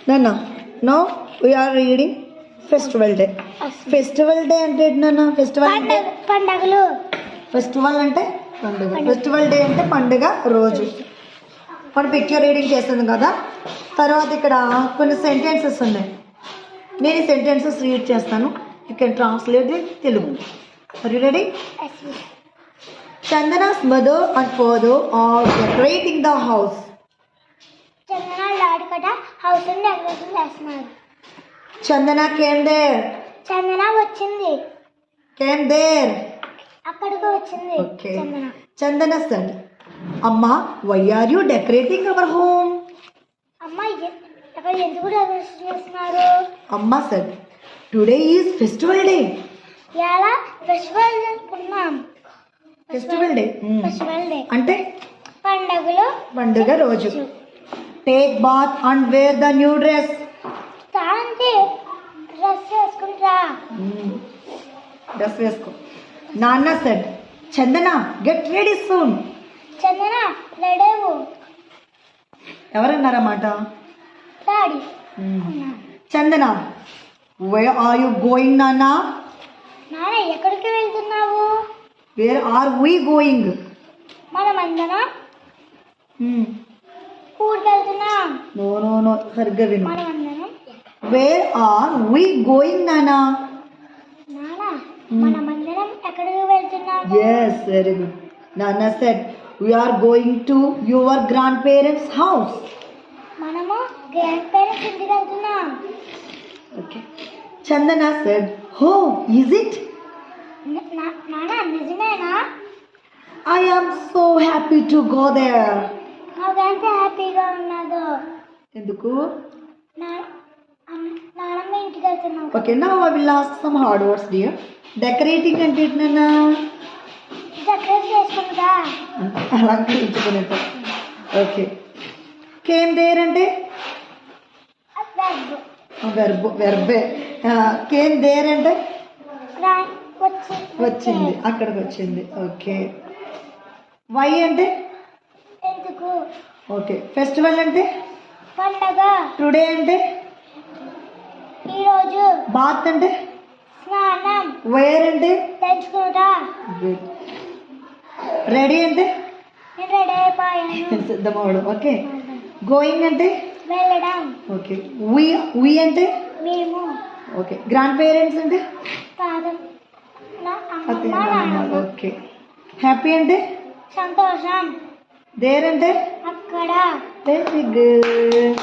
నాన్న no we are reading festival day. Festival day అంటే ఏంటి నాన్న? ఫెస్టివల్ అంటే పండగలు. ఫెస్టివల్ అంటే పండుగ. ఫెస్టివల్ డే అంటే పండుగ రోజు. మనం పిక్చర్ రీడింగ్ చేస్తుంది కదా. తర్వాత ఇక్కడ కొన్ని సెంటెన్సెస్ ఉన్నాయి. నేను ఈ సెంటెన్సెస్ రీడ్ చేస్తాను. You can translate in Telugu. Are you ready? Chandana's mother and father are decorating the house. Chandana daddy కదా హౌస్ డెకరేషన్ చేస్తున్నారు. Chandana came there. చందన వచ్చింది. Came there. అక్కడికి వచ్చింది. Okay. Chandana. Chandana said, Amma, why are you decorating our home? అమ్మ అక్కడ ఎందుకు decoration చేస్తున్నారు? Amma said, today is festival day. ఎలా ఫెస్టివల్ చేసుకున్నాం. Festival day. ఫెస్టివల్ డే అంటే పండగలు. పండుగ రోజు. Take bath and wear the new dress. తాంటి డ్రెస్ వేసుకుంటా. డ్రెస్ వేసుకో. నాన్న సెడ్, Chandana get ready soon. Chandana రెడీవు. ఎవరన్నారన్నమాట? Daddy. Chandana where are you going నాన్న? నాన్న ఎక్కడికి వెళ్తున్నావు? Where are we going? మనమందరం ఊరికి వెళ్తున్నాం. నో నో నో, సరిగ్గా విను. మనమందరం. వేర్ ఆర్ వి గోయింగ్ నాన్న? నాన్న మనమందరం ఎక్కడికి వెళ్తున్నాం? Yes, very good. నాన్న said we are going to your grandparents house. మనము గ్రాండ్ పేరెంట్స్ ఇంటికి వెళ్తున్నాం. Okay. Chandana said, oh, is it? నాన్న నిజమేనా? I am so happy to go there. నాకెంత హ్యాపీగా ఉన్నదో. ఎందుకు? నాన్నమ్మ ఇంటికి వెళ్తున్నాం. Okay, now I will ask some hard words, dear. Decorating అంటే ఏంటన్నా? డెకరేట్ చేసుకుంటా. అలంకరించుకునేట. ఓకే. కేమ్ దేర్ అంటే వెర్బే. కేమ్ దేర్ అంటే వచ్చింది, అక్కడికి వచ్చింది. ఓకే. వై అంటే ఎందుకు. ఓకే. ఫెస్టివల్ అంటే పండగ. టుడే అంటే ఈరోజు. బాత్ అంటే స్నానం. వేర్ అంటే తెచ్చుకుంటా. రెడీ అంటే నేను రెడీ అయిపోయాను. సిద్ధమవడం. ఓకే. గోయింగ్ అంటే వెళ్ళడం. ఓకే. వి అంటే మేము. ఓకే. గ్రాండ్ పేరెంట్స్ అంటే తాతం అదే. ఓకే. హ్యాపీ అంటే సంతోషం. దేర్ అంటే అక్కడ. Very good.